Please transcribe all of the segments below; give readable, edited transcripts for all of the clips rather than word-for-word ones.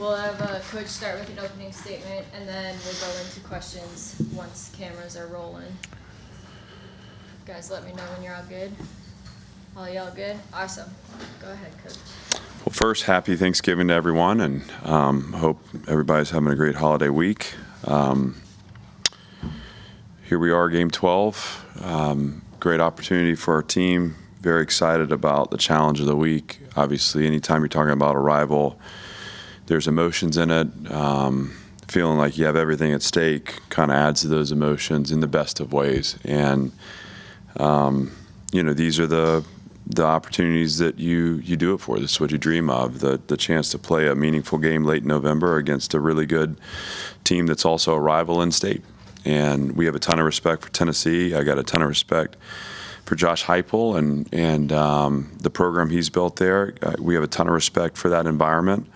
We'll have Coach start with an opening statement, and then we'll go into questions once cameras are rolling. Guys, let me know when you're all good. All y'all good? Awesome. Go ahead, Coach. Well, first, happy Thanksgiving to everyone, and hope everybody's having a great holiday week. Here we are, Game 12. Great opportunity for our team. Very excited about the challenge of the week. Obviously, anytime you're talking about a rival, there's emotions in it. Feeling like you have everything at stake kind of adds to those emotions in the best of ways. And, these are the opportunities that you do it for. This is what you dream of, the chance to play a meaningful game late in November against a really good team that's also a rival in state. And we have a ton of respect for Tennessee. I got a ton of respect for Josh Heupel and the program he's built there. We have a ton of respect for that environment.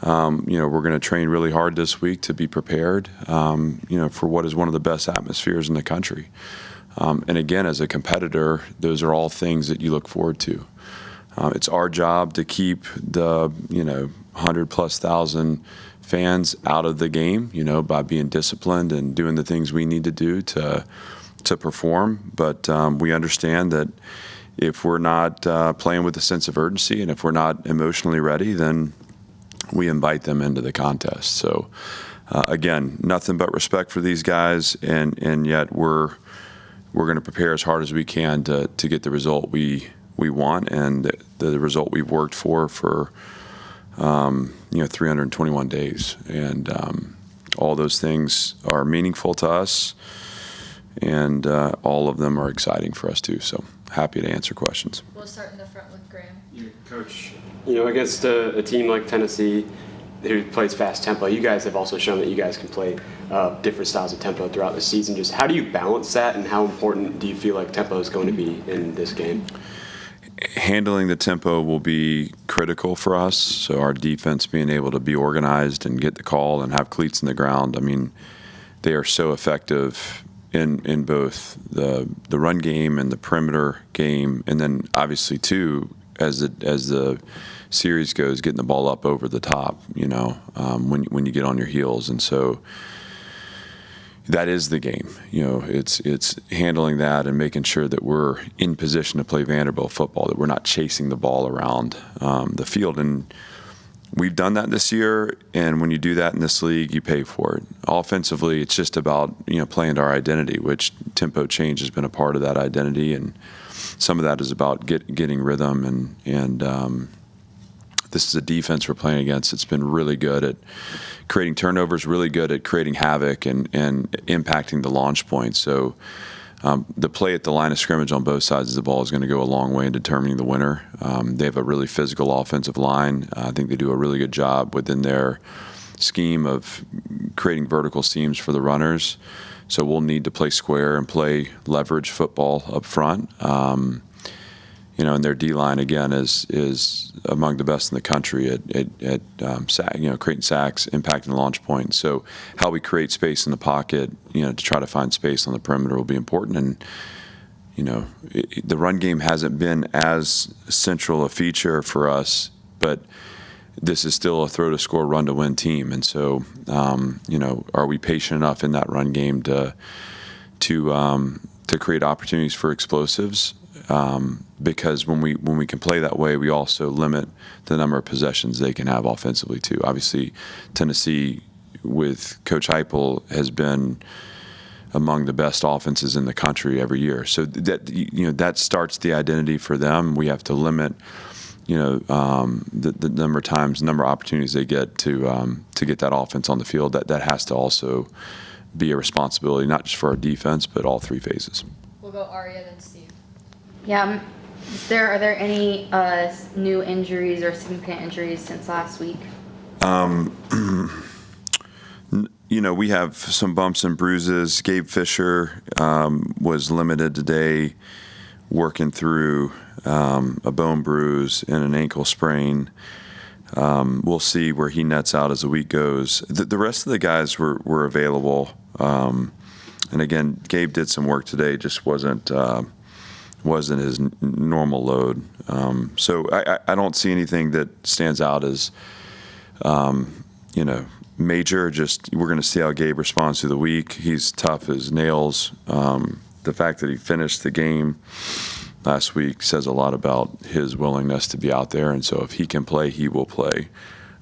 We're going to train really hard this week to be prepared, for what is one of the best atmospheres in the country. And again, as a competitor, those are all things that you look forward to. It's our job to keep the 100,000+ fans out of the game, by being disciplined and doing the things we need to do to perform. But we understand that if we're not playing with a sense of urgency and if we're not emotionally ready, then we invite them into the contest. So again, nothing but respect for these guys, and yet we're going to prepare as hard as we can to get the result we want and the result we've worked for 321 days. And all those things are meaningful to us, and all of them are exciting for us too. So happy to answer questions. We'll start in the front with Graham. Coach, against a team like Tennessee who plays fast tempo, you guys have also shown that you guys can play different styles of tempo throughout the season. Just how do you balance that, and how important do you feel like tempo is going to be in this game? Handling the tempo will be critical for us. So our defense being able to be organized and get the call and have cleats in the ground. I mean, they are so effective in both the run game and the perimeter game, and then obviously too, as the series goes, getting the ball up over the top, when you get on your heels. And so that is the game. It's handling that and making sure that we're in position to play Vanderbilt football, that we're not chasing the ball around the field. And we've done that this year, and when you do that in this league, you pay for it. Offensively, it's just about playing to our identity, which tempo change has been a part of that identity, and some of that is about getting rhythm. And this is a defense we're playing against. It's been really good at creating turnovers, really good at creating havoc and impacting the launch point. So the play at the line of scrimmage on both sides of the ball is going to go a long way in determining the winner. They have a really physical offensive line. I think they do a really good job within their scheme of creating vertical seams for the runners. So we'll need to play square and play leverage football up front. And their D-line, again, is among the best in the country at creating sacks, impacting the launch point. So how we create space in the pocket, to try to find space on the perimeter will be important. And, the run game hasn't been as central a feature for us, but this is still a throw-to-score, run-to-win team. And so, are we patient enough in that run game to create opportunities for explosives? Because when we can play that way, we also limit the number of possessions they can have offensively too. Obviously, Tennessee with Coach Heupel has been among the best offenses in the country every year. So that starts the identity for them. We have to limit the number of times, number of opportunities they get to get that offense on the field. That has to also be a responsibility, not just for our defense, but all three phases. We'll go Aria, then Steve. Yeah. Are there any new injuries or significant injuries since last week? We have some bumps and bruises. Gabe Fisher was limited today, working through a bone bruise and an ankle sprain. We'll see where he nets out as the week goes. The rest of the guys were available. And again, Gabe did some work today, just wasn't his normal load. So I don't see anything that stands out as major. Just we're going to see how Gabe responds through the week. He's tough as nails. The fact that he finished the game last week says a lot about his willingness to be out there. And so if he can play, he will play.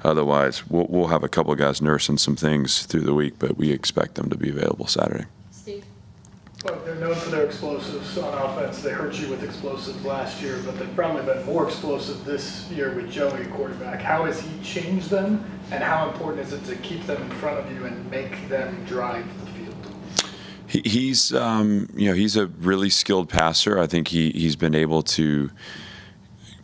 Otherwise, we'll have a couple of guys nursing some things through the week, but we expect them to be available Saturday. Steve? Well, they're known for their explosives on offense. They hurt you with explosives last year, but they've probably been more explosive this year with Joey, quarterback. How has he changed them, and how important is it to keep them in front of you and make them drive the field? He's he's a really skilled passer. I think he's been able to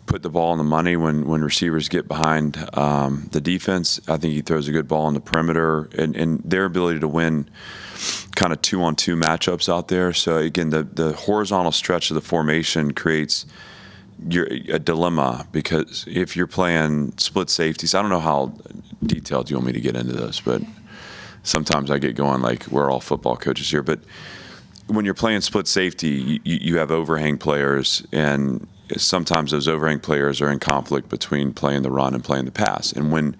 put the ball on the money when receivers get behind the defense. I think he throws a good ball on the perimeter, and their ability to win kind of 2-on-2 matchups out there. So again, the horizontal stretch of the formation creates a dilemma, because if you're playing split safeties, I don't know how detailed you want me to get into this, but sometimes I get going like we're all football coaches here. But when you're playing split safety, you have overhang players, and sometimes those overhang players are in conflict between playing the run and playing the pass. And when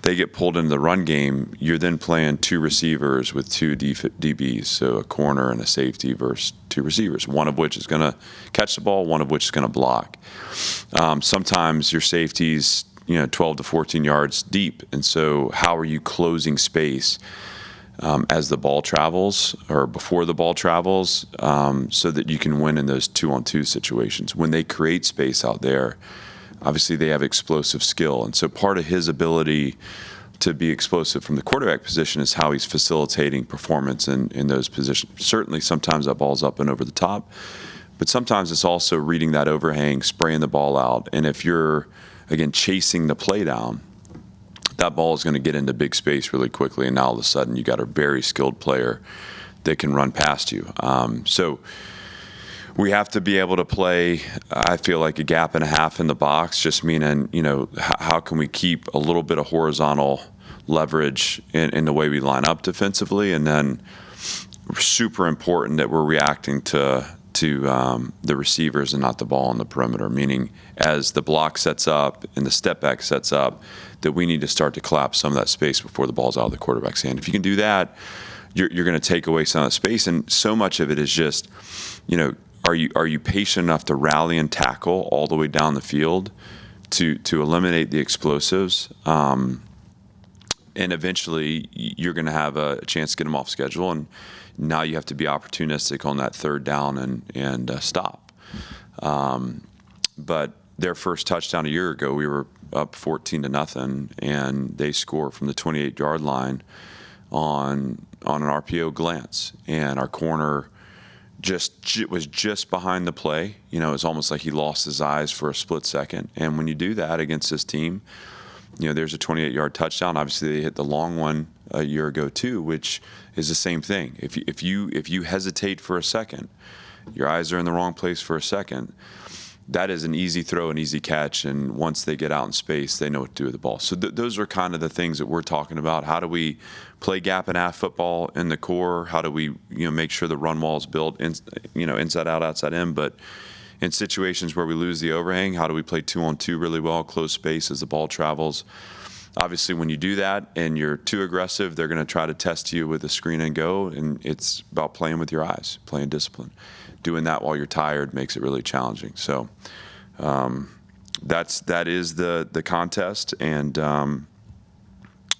they get pulled into the run game, you're then playing two receivers with two DBs, so a corner and a safety versus two receivers, one of which is going to catch the ball, one of which is going to block. Sometimes your safety's 12 to 14 yards deep, and so how are you closing space as the ball travels or before the ball travels, so that you can win in those 2-on-2 situations? When they create space out there, obviously they have explosive skill, and so part of his ability to be explosive from the quarterback position is how he's facilitating performance in those positions. Certainly sometimes that ball's up and over the top, but sometimes it's also reading that overhang, spraying the ball out, and if you're, again, chasing the play down, that ball is going to get into big space really quickly, and now all of a sudden you got a very skilled player that can run past you. So we have to be able to play, I feel like, a gap and a half in the box, just meaning, how can we keep a little bit of horizontal leverage in the way we line up defensively, and then super important that we're reacting to the receivers and not the ball on the perimeter, meaning as the block sets up and the step back sets up, that we need to start to collapse some of that space before the ball's out of the quarterback's hand. If you can do that, you're going to take away some of that space, and so much of it is just, are you patient enough to rally and tackle all the way down the field to eliminate the explosives, and eventually you're going to have a chance to get them off schedule, and now you have to be opportunistic on that third down and stop. But their first touchdown a year ago, we were up 14-0, and they score from the 28-yard line on an RPO glance, and our corner was just behind the play. It was almost like he lost his eyes for a split second. And when you do that against this team, there's a 28-yard touchdown. Obviously, they hit the long one a year ago too, which is the same thing. If you hesitate for a second, your eyes are in the wrong place for a second, that is an easy throw, an easy catch, and once they get out in space, they know what to do with the ball. So those are kind of the things that we're talking about. How do we play gap and half football in the core? How do we make sure the run wall is built inside out, outside in? But in situations where we lose the overhang, how do we play 2-on-2 really well, close space as the ball travels? Obviously, when you do that and you're too aggressive, they're going to try to test you with a screen and go, and it's about playing with your eyes, playing discipline. Doing that while you're tired makes it really challenging. So that is the contest, and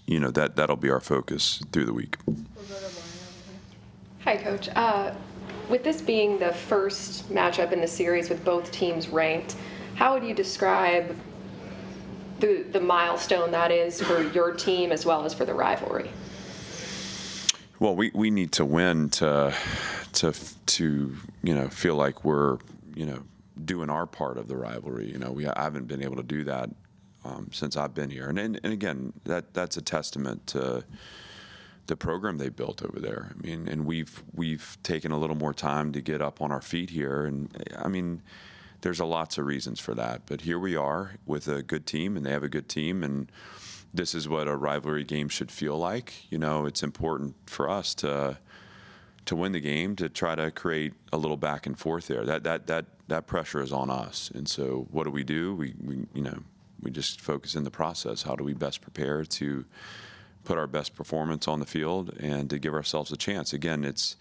that'll be our focus through the week. Hi, Coach. With this being the first matchup in the series with both teams ranked, how would you describe the milestone that is for your team as well as for the rivalry? Well, we need to win to feel like we're doing our part of the rivalry. I haven't been able to do that since I've been here, and again, that's a testament to the program they built over there. I mean, and we've taken a little more time to get up on our feet here, and I mean, there's lots of reasons for that, but here we are with a good team, and they have a good team, and this is what a rivalry game should feel like. It's important for us to win the game, to try to create a little back and forth there. That pressure is on us, and so what do? We just focus in the process. How do we best prepare to put our best performance on the field and to give ourselves a chance. Again, it's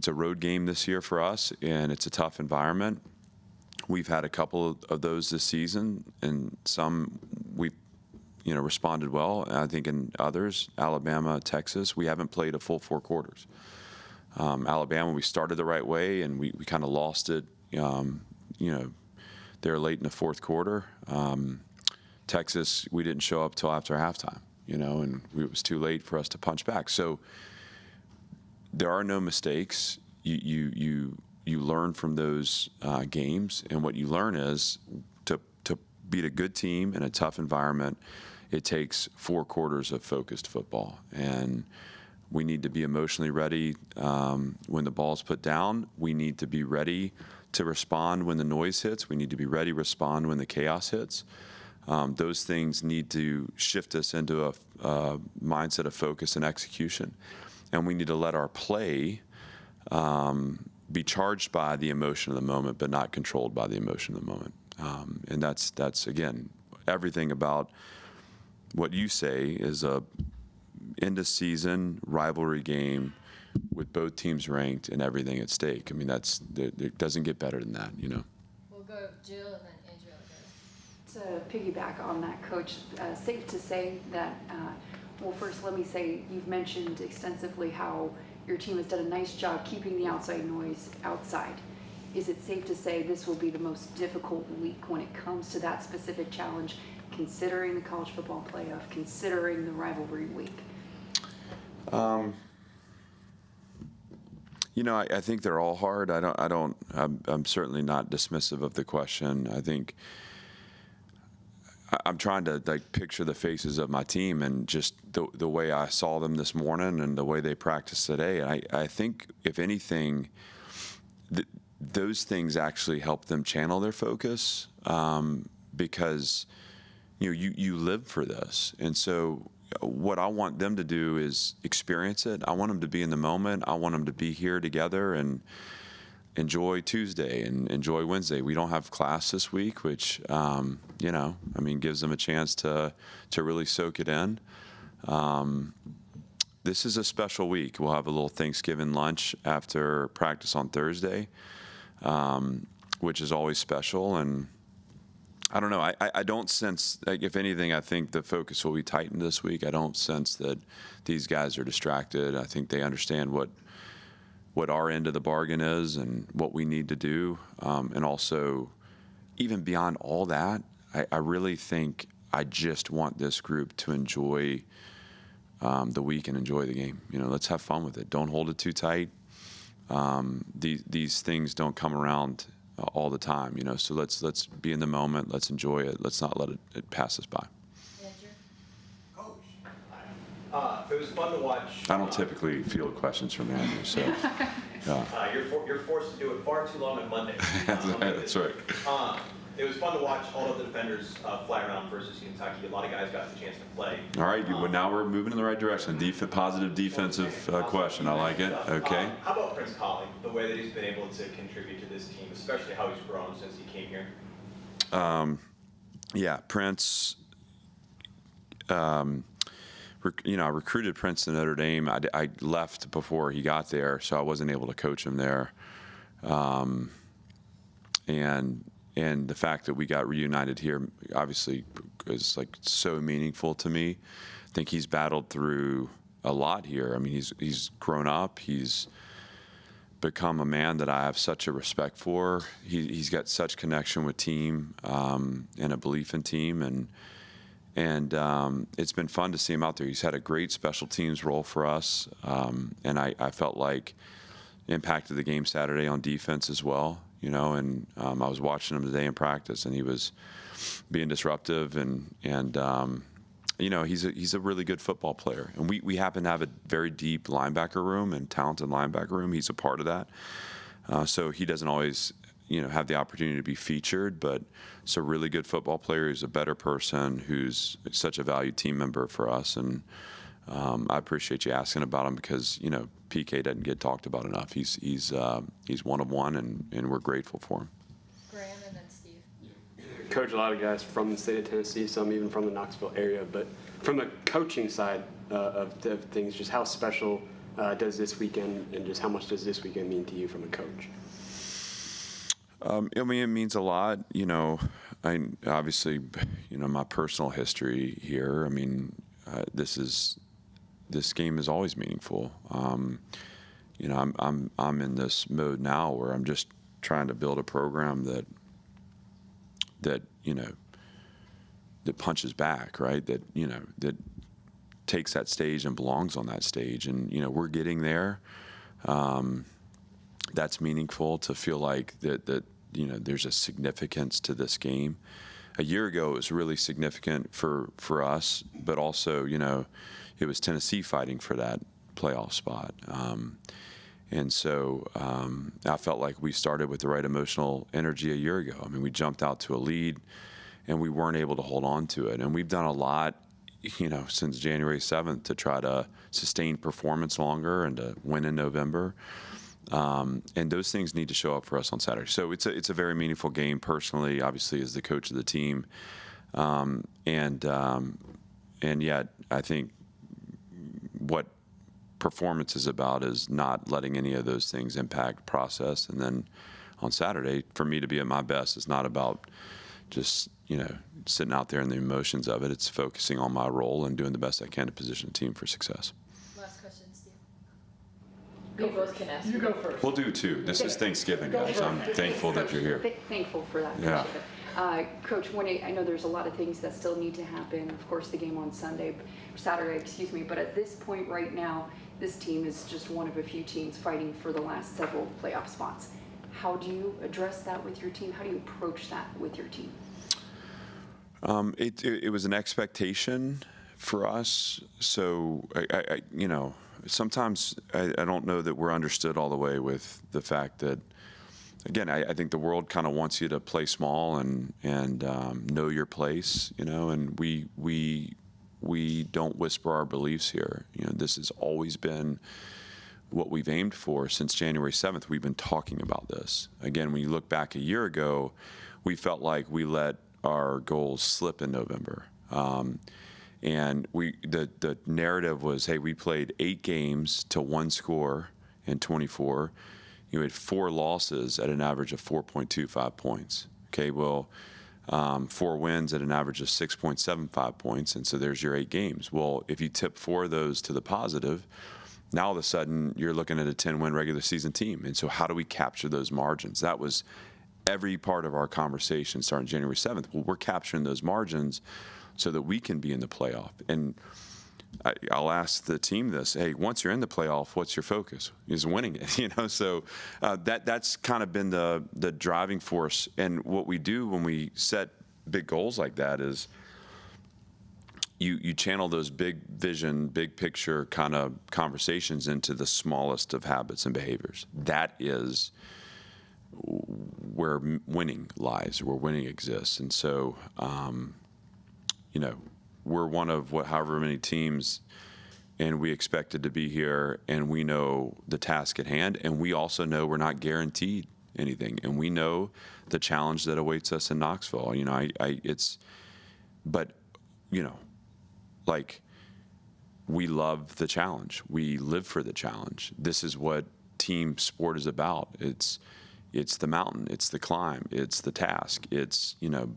a road game this year for us, and it's a tough environment. We've had a couple of those this season, and some we've responded well. And I think in others, Alabama, Texas, we haven't played a full 4 quarters. Alabama, we started the right way, and we kind of lost it. They're late in the 4th quarter. Texas, we didn't show up till after halftime, and it was too late for us to punch back. So there are no mistakes. You learn from those games, and what you learn is to beat a good team in a tough environment, it takes 4 quarters of focused football. And we need to be emotionally ready when the ball's put down. We need to be ready to respond when the noise hits. We need to be ready to respond when the chaos hits. Those things need to shift us into a mindset of focus and execution. And we need to let our play be charged by the emotion of the moment, but not controlled by the emotion of the moment. And that's again, everything about what you say is a end-of-season rivalry game with both teams ranked and everything at stake. I mean, it doesn't get better than that, We'll go Jill and then Andrea will go. To piggyback on that, Coach, safe to say that, well, first let me say you've mentioned extensively how your team has done a nice job keeping the outside noise outside. Is it safe to say this will be the most difficult week when it comes to that specific challenge, considering the college football playoff, considering the rivalry week? I think they're all hard. I'm certainly not dismissive of the question. I think I'm trying to picture the faces of my team and just the way I saw them this morning and the way they practiced today. And I think if anything, those things actually help them channel their focus because you live for this. And so what I want them to do is experience it. I want them to be in the moment. I want them to be here together and enjoy Tuesday and enjoy Wednesday. We don't have class this week, which, gives them a chance to really soak it in. This is a special week. We'll have a little Thanksgiving lunch after practice on Thursday, which is always special. And I don't know. I don't sense, if anything, I think the focus will be tightened this week. I don't sense that these guys are distracted. I think they understand what our end of the bargain is and what we need to do. And also, even beyond all that, I really think I just want this group to enjoy the week and enjoy the game. Let's have fun with it. Don't hold it too tight. These things don't come around all the time, so let's be in the moment. Let's enjoy it. Let's not let it pass us by. Andrew? Coach, it was fun to watch. I don't typically field questions from Andrew, so. You're forced to do it far too long on Monday. That's right. It was fun to watch all of the defenders fly around versus Kentucky. A lot of guys got the chance to play. All right, now we're moving in the right direction. Positive defensive question. I like it. Okay. How about Prince Collie, the way that he's been able to contribute to this team, especially how he's grown since he came here? Prince. I recruited Prince to Notre Dame. I left before he got there, so I wasn't able to coach him there. And the fact that we got reunited here obviously is so meaningful to me. I think he's battled through a lot here. I mean, he's grown up. He's become a man that I have such a respect for. He's got such connection with team and a belief in team, and it's been fun to see him out there. He's had a great special teams role for us, and I felt like impacted the game Saturday on defense as well. And I was watching him today in practice, and he was being disruptive, and he's a really good football player. And we happen to have a very deep linebacker room and talented linebacker room. He's a part of that. So he doesn't always, have the opportunity to be featured, but it's a really good football player. He's a better person who's such a valued team member for us. And I appreciate you asking about him because, PK doesn't get talked about enough. He's one of one, and we're grateful for him. Graham and then Steve. Coach a lot of guys from the state of Tennessee, some even from the Knoxville area. But from the coaching side, of things. Just how special does this weekend, and just how much does this weekend mean to you from a coach? I mean, it means a lot. Obviously, my personal history here. I mean, this game is always meaningful. I'm in this mode now where I'm just trying to build a program that punches back, right? That takes that stage and belongs on that stage, and we're getting there. That's meaningful to feel like that there's a significance to this game. A year ago, it was really significant for us, but also, it was Tennessee fighting for that playoff spot. And so I felt like we started with the right emotional energy a year ago. I mean, we jumped out to a lead, and we weren't able to hold on to it. And we've done a lot, since January 7th to try to sustain performance longer and to win in November. And those things need to show up for us on Saturday. So it's a very meaningful game personally, obviously, as the coach of the team. And yet I think what performance is about is not letting any of those things impact process. And then on Saturday, for me to be at my best is not about just, sitting out there in the emotions of it. It's focusing on my role and doing the best I can to position the team for success. Last question, Steve. You both can ask. You go first. We'll do two. This is Thanksgiving, guys. I'm thankful that you're here. Thankful for that. Yeah. Coach, I know there's a lot of things that still need to happen. Of course, the game on Saturday, but at this point right now, this team is just one of a few teams fighting for the last several playoff spots. How do you address that with your team? How do you approach that with your team? It was an expectation for us. So, sometimes I don't know that we're understood all the way with the fact that, again, I think the world kind of wants you to play small and know your place, and we don't whisper our beliefs here. This has always been what we've aimed for since January 7th. We've been talking about this. Again, when you look back a year ago, we felt like we let our goals slip in November. And the narrative was, hey, we played 8 games to 1 score in 24. You had 4 losses at an average of 4.25 points. Okay, well, 4 wins at an average of 6.75 points, and so there's your 8 games. Well, if you tip 4 of those to the positive, now all of a sudden you're looking at a 10-win regular season team. And so how do we capture those margins? That was every part of our conversation starting January 7th. Well, we're capturing those margins so that we can be in the playoff. And I'll ask the team this: hey, once you're in the playoff, what's your focus? Is winning it, So that's kind of been the driving force. And what we do when we set big goals like that is you channel those big vision, big picture kind of conversations into the smallest of habits and behaviors. That is where winning lies, where winning exists. And so, we're one of however many teams, and we expected to be here, and we know the task at hand, and we also know we're not guaranteed anything, and we know the challenge that awaits us in Knoxville. We love the challenge. We live for the challenge. This is what team sport is about. It's the mountain, it's the climb, it's the task, it's,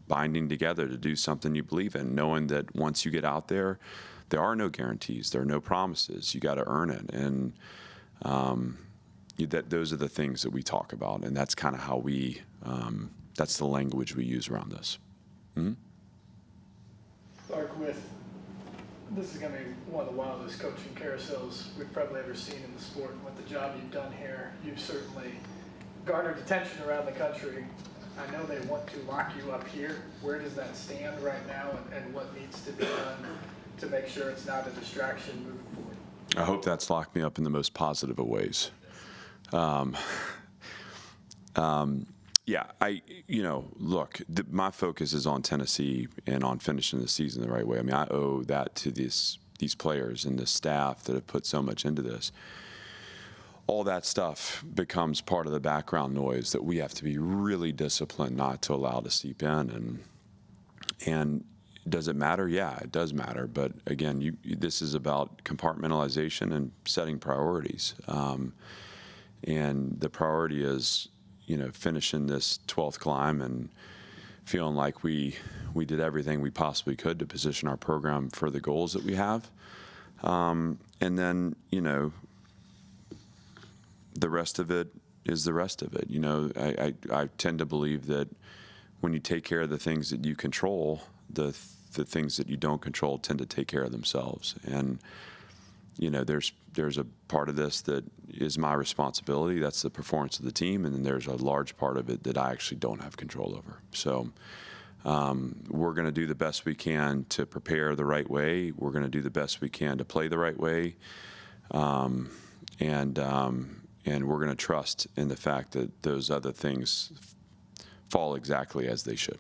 binding together to do something you believe in, knowing that once you get out there are no guarantees, there are no promises. You got to earn it. And those are the things that we talk about. And that's kind of how that's the language we use around this. Mm-hmm. Clark, this is going to be one of the wildest coaching carousels we've probably ever seen in the sport. And with the job you've done here, you've certainly garnered attention around the country. I know they want to lock you up here. Where does that stand right now, and what needs to be done to make sure it's not a distraction moving forward? I hope that's locked me up in the most positive of ways. Look, my focus is on Tennessee and on finishing the season the right way. I mean, I owe that to these players and the staff that have put so much into this. All that stuff becomes part of the background noise that we have to be really disciplined not to allow to seep in. And does it matter? Yeah, it does matter. But again, this is about compartmentalization and setting priorities. And the priority is, finishing this 12th climb and feeling like we did everything we possibly could to position our program for the goals that we have. And then, the rest of it is the rest of it. I tend to believe that when you take care of the things that you control, the things that you don't control tend to take care of themselves. And there's a part of this that is my responsibility. That's the performance of the team, and then there's a large part of it that I actually don't have control over. So we're going to do the best we can to prepare the right way. We're going to do the best we can to play the right way, and we're going to trust in the fact that those other things fall exactly as they should.